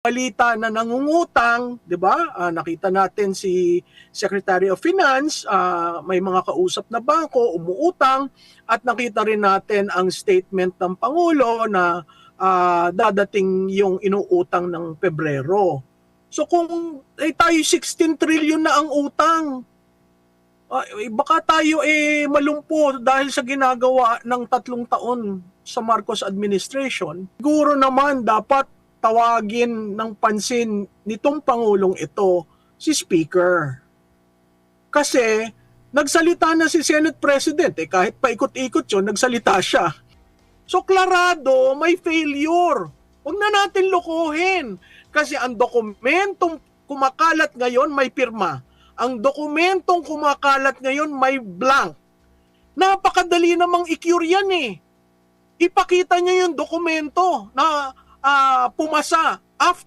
balita na nangungutang, 'di ba? Nakita natin si Secretary of Finance, may mga kausap na bangko, umuutang, at nakita rin natin ang statement ng Pangulo na dadating yung inuutang ng Pebrero. So kung tayo 16 trillion na ang utang, baka tayo malumpo dahil sa ginagawa ng 3 taon sa Marcos administration. Siguro naman dapat tawagin ng pansin nitong Pangulong ito si Speaker. Kasi nagsalita na si Senate President, kahit paikot-ikot yun, nagsalita siya. So klarado, may failure. Huwag na natin lokohin. Kasi ang dokumentong kumakalat ngayon may pirma. Ang dokumentong kumakalat ngayon may blank. Napakadali namang i-cure yan Ipakita niya yung dokumento na pumasa after